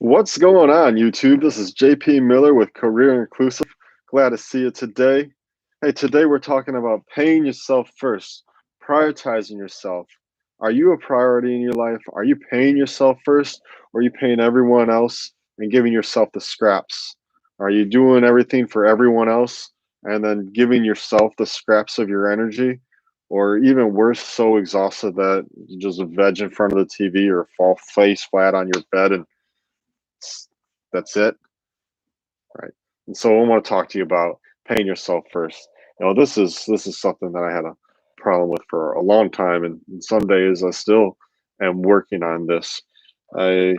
What's going on, YouTube? This is JP Miller with Career Inclusive. Glad to see you today. Hey, today we're talking about paying yourself first, prioritizing yourself. Are you a priority in your life? Are you paying yourself first, or are you paying everyone else and giving yourself the scraps? Are you doing everything for everyone else and then giving yourself the scraps of your energy? Or even worse, so exhausted that you just veg in front of the TV or fall face flat on your bed and that's it, right? And so I want to talk to you about paying yourself first. This is something that I had a problem with for a long time, and some days I still am working on this. I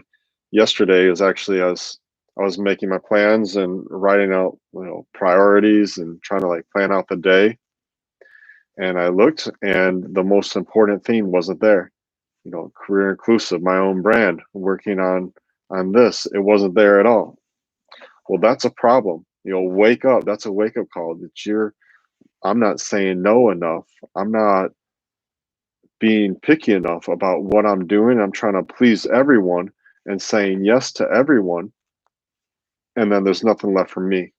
Yesterday is actually I was making my plans and writing out priorities and trying to like plan out the day, and I looked, and the most important thing wasn't there. Career inclusive, my own brand, working on this, it wasn't there at all. Well, that's a problem. Wake up. That's a wake up call that I'm not saying no enough. I'm not being picky enough about what I'm doing. I'm trying to please everyone and saying yes to everyone. And then there's nothing left for me.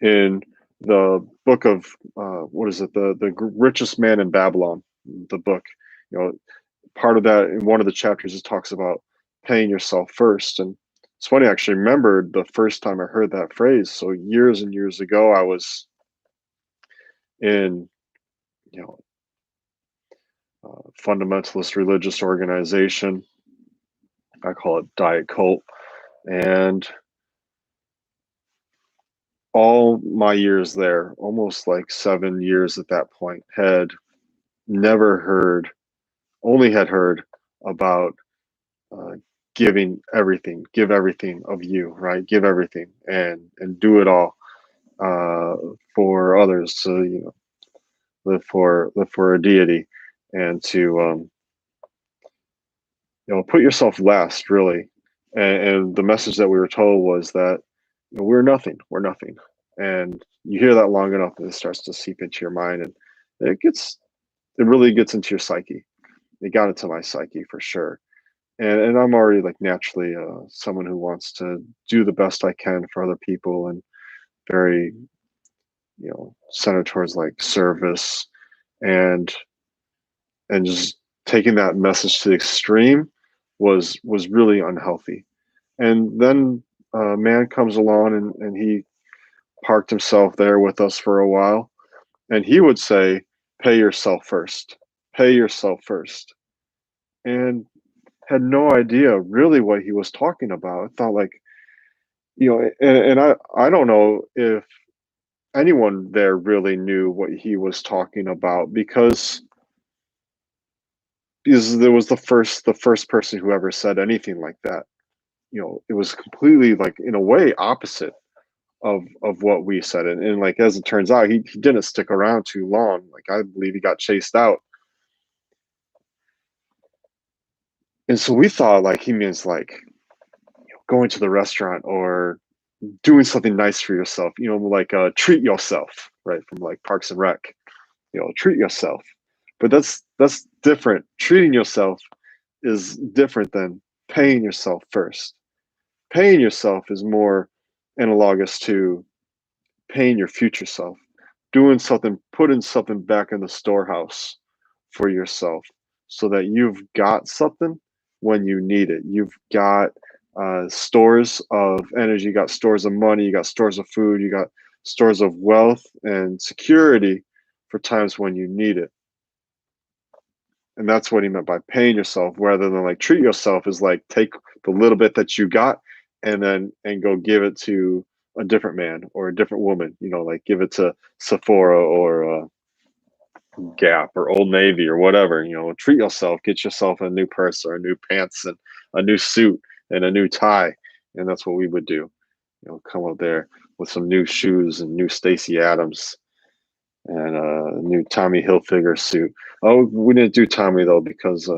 In the book of, what is it? The richest man in Babylon, the book, you know, part of that in one of the chapters, it talks about paying yourself first. And it's funny, I actually remembered the first time I heard that phrase. So years and years ago, I was in you know fundamentalist religious organization. I call it Diet Cult. And all my years there, almost like 7 years at that point, had never heard, only had heard about uh, giving everything, give everything of you, right? Give everything and do it all uh, for others to live for a deity and to put yourself last, really. And the message that we were told was that we're nothing, we're nothing. And you hear that long enough, and it starts to seep into your mind, and it really gets into your psyche. It got into my psyche for sure. And I'm already like naturally someone who wants to do the best I can for other people, and very centered towards like service and just taking that message to the extreme was really unhealthy. And then a man comes along, and he parked himself there with us for a while, and he would say, pay yourself first, pay yourself first. And had no idea really what he was talking about. I thought like, and I don't know if anyone there really knew what he was talking about, because there was the first person who ever said anything like that. It was completely like in a way opposite of what we said. And like as it turns out, he didn't stick around too long. Like I believe he got chased out. And so we thought like he means like going to the restaurant or doing something nice for yourself, like treat yourself, right? From like Parks and Rec, treat yourself. But that's different. Treating yourself is different than paying yourself first. Paying yourself is more analogous to paying your future self, doing something, putting something back in the storehouse for yourself so that you've got something when you need it. You've got stores of energy, you got stores of money, you got stores of food, you got stores of wealth and security for times when you need it. And that's what he meant by paying yourself, rather than like treat yourself is like take the little bit that you got and go give it to a different man or a different woman, like give it to Sephora or Gap or Old Navy or whatever. Treat yourself, get yourself a new purse or a new pants and a new suit and a new tie. And that's what we would do. Come up there with some new shoes and new Stacy Adams and a new Tommy Hilfiger suit. Oh, we didn't do Tommy though because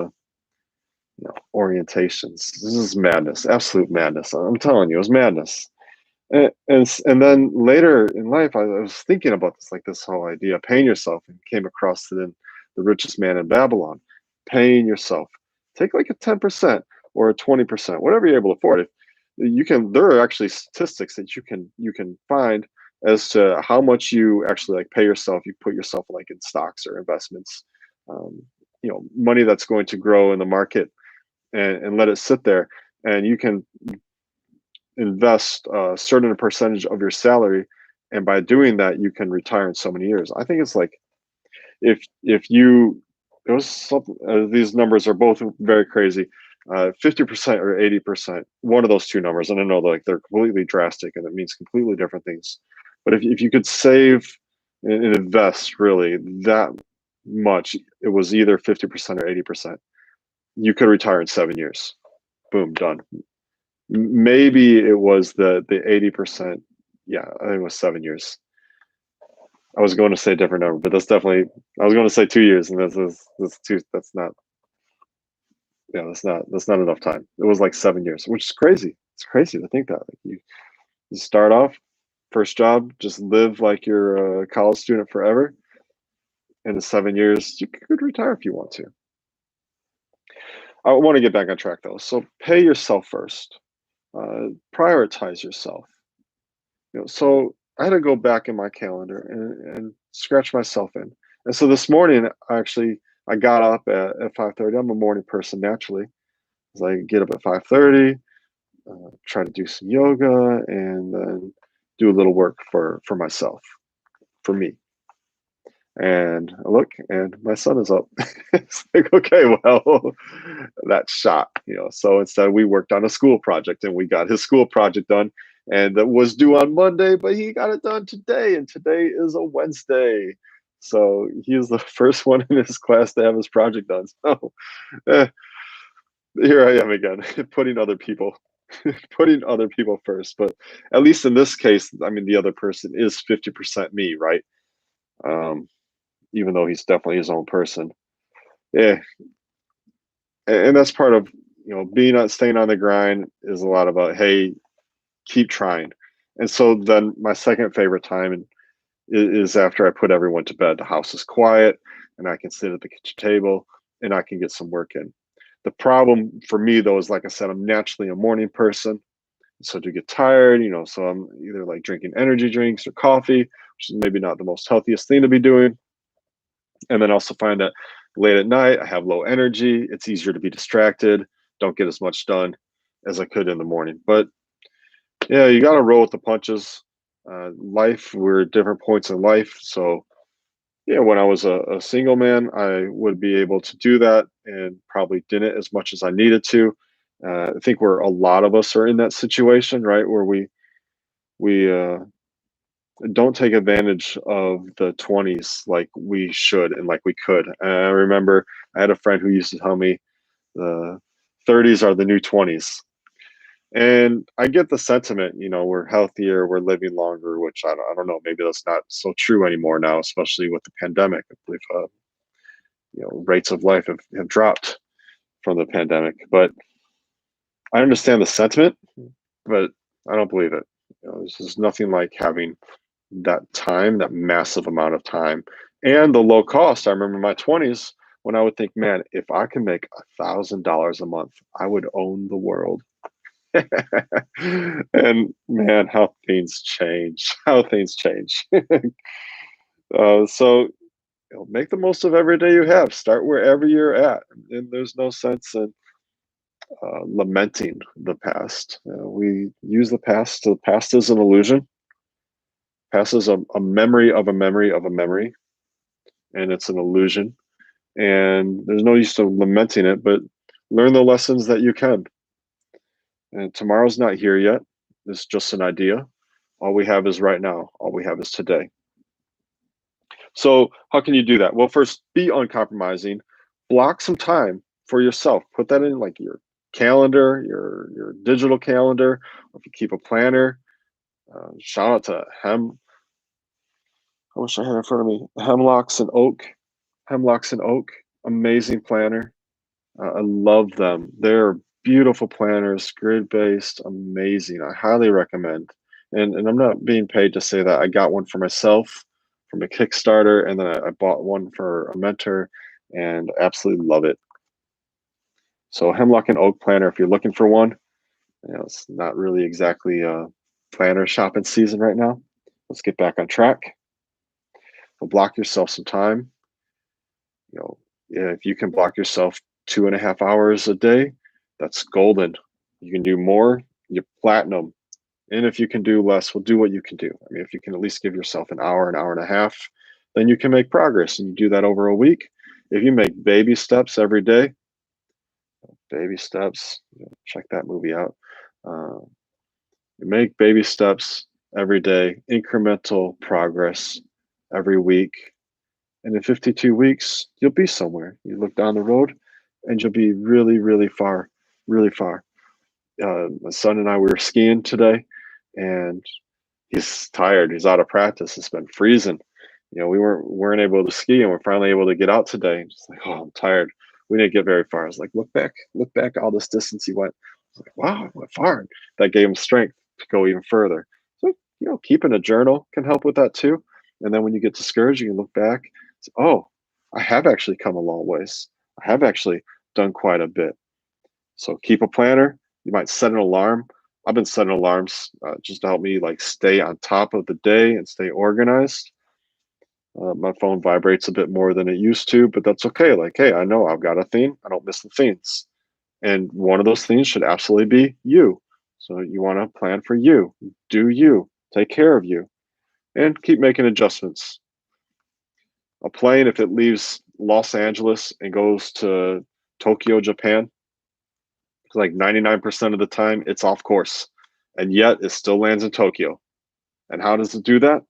orientations. This is madness, absolute madness. I'm telling you, it was madness. And then later in life, I was thinking about this, like this whole idea of paying yourself, and came across it in The Richest Man in Babylon. Paying yourself. Take like a 10%. or 20%, whatever you're able to afford. If you can, there are actually statistics that you can find as to how much you actually like pay yourself. You put yourself like in stocks or investments, um, money that's going to grow in the market, and let it sit there, and you can invest a certain percentage of your salary, and by doing that you can retire in so many years. I think it's like, if you it was something, these numbers are both very crazy, 50% or 80%, one of those two numbers, and I know like they're completely drastic and it means completely different things, but if you could save and invest really that much, it was either 50% or 80%, you could retire in 7 years. Boom, done. Maybe it was the 80%. Yeah, I think it was 7 years. I was going to say a different number, but that's definitely, I was going to say 2 years, and that's two. That's not. Yeah, that's not enough time. It was like 7 years, which is crazy. It's crazy to think that. Like you start off, first job, just live like you're a college student forever, and in 7 years you could retire if you want to. I want to get back on track though. So pay yourself first. Prioritize yourself. So I had to go back in my calendar and scratch myself in. And so this morning, I got up at 5:30. I'm a morning person naturally. So I get up at 5:30, try to do some yoga, and then do a little work for myself, for me. And I look, and my son is up. It's like, okay, well, that shot. So instead, we worked on a school project, and we got his school project done, and that was due on Monday, but he got it done today, and today is a Wednesday. So he is the first one in his class to have his project done. So eh, here I am again, putting other people first. But at least in this case, I mean, the other person is 50% me, right? Um, Even though he's definitely his own person. Yeah, and that's part of, being on staying on the grind is a lot about, hey, keep trying. And so then my second favorite time is after I put everyone to bed. The house is quiet, and I can sit at the kitchen table and I can get some work in. The problem for me though is, like I said, I'm naturally a morning person. So to get tired, so I'm either like drinking energy drinks or coffee, which is maybe not the most healthiest thing to be doing. And then also find that late at night, I have low energy. It's easier to be distracted. Don't get as much done as I could in the morning. But yeah, you got to roll with the punches. Life, we're at different points in life. So yeah, when I was a single man, I would be able to do that and probably didn't as much as I needed to. I think where a lot of us are in that situation, right, where we don't take advantage of the 20s like we should and like we could. And I remember I had a friend who used to tell me the 30s are the new 20s. And I get the sentiment, we're healthier, we're living longer, which I don't know, maybe that's not so true anymore now, especially with the pandemic. I believe, rates of life have dropped from the pandemic. But I understand the sentiment, but I don't believe it. This is nothing like having that time, that massive amount of time, and the low cost. I remember my 20s when I would think, man, if I can make $1,000 a month, I would own the world. And man, how things change, how things change. So make the most of every day you have. Start wherever you're at, and there's no sense in lamenting the past. We use the past. The past is an illusion. Past is a memory of a memory of a memory, and it's an illusion. And there's no use to lamenting it, but learn the lessons that you can. And tomorrow's not here yet. It's just an idea. All we have is right now. All we have is today. So, how can you do that? Well, first, be uncompromising. Block some time for yourself. Put that in like your calendar, your digital calendar. Or if you keep a planner, shout out to I wish I had it in front of me. Hemlocks and Oak. Hemlocks and Oak. Amazing planner. I love them. They're beautiful planners, grid based, amazing. I highly recommend. And I'm not being paid to say that. I got one for myself from a Kickstarter, and then I bought one for a mentor, and absolutely love it. So hemlock and oak planner, if you're looking for one, it's not really exactly planner shopping season right now. Let's get back on track. So block yourself some time. You know, if you can block yourself 2.5 hours a day, that's golden. You can do more, you're platinum. And if you can do less, well, do what you can do. I mean, if you can at least give yourself an hour and a half, then you can make progress. And you do that over a week. If you make baby steps every day, baby steps, check that movie out. Uh, you make baby steps every day, incremental progress every week. And in 52 weeks, you'll be somewhere. You look down the road and you'll be really, really far, really far. My son and I, we were skiing today, and he's tired. He's out of practice. It's been freezing. We weren't able to ski, and we're finally able to get out today. And just like, oh, I'm tired. We didn't get very far. I was like, look back, all this distance he went. I was like, wow, I went far. That gave him strength to go even further. So, keeping a journal can help with that too. And then when you get discouraged, you can look back. Say, oh, I have actually come a long ways. I have actually done quite a bit. So keep a planner. You might set an alarm. I've been setting alarms just to help me like stay on top of the day and stay organized. My phone vibrates a bit more than it used to, but that's okay. Like, hey, I know I've got a theme. I don't miss the themes. And one of those things should absolutely be you. So you want to plan for you, do you, take care of you, and keep making adjustments. A plane, if it leaves Los Angeles and goes to Tokyo, Japan, like 99% of the time, it's off course. And yet it still lands in Tokyo. And how does it do that?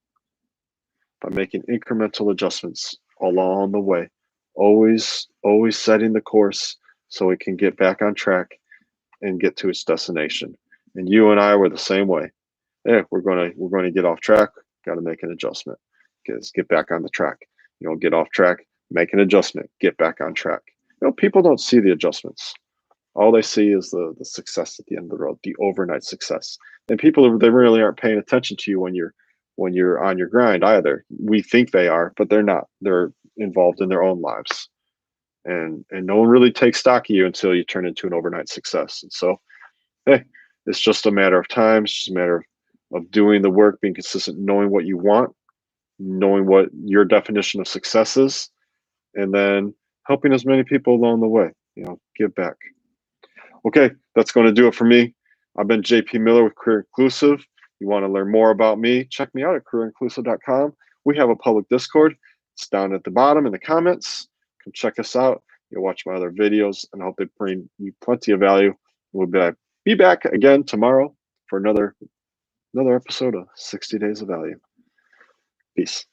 By making incremental adjustments along the way. Always setting the course so it can get back on track and get to its destination. And you and I were the same way. Yeah, we're gonna get off track, gotta make an adjustment. Get back on the track. Get off track, make an adjustment, get back on track. People don't see the adjustments. All they see is the success at the end of the road, the overnight success. And people, they really aren't paying attention to you when you're on your grind either. We think they are, but they're not. They're involved in their own lives, and no one really takes stock of you until you turn into an overnight success. And so, hey, it's just a matter of time. It's just a matter of doing the work, being consistent, knowing what you want, knowing what your definition of success is, and then helping as many people along the way. Give back. Okay, that's going to do it for me. I've been JP Miller with Career Inclusive. You want to learn more about me, check me out at careerinclusive.com. We have a public Discord. It's down at the bottom in the comments. Come check us out. You'll watch my other videos, and I hope they bring you plenty of value. We'll be back again tomorrow for another episode of 60 Days of Value. Peace.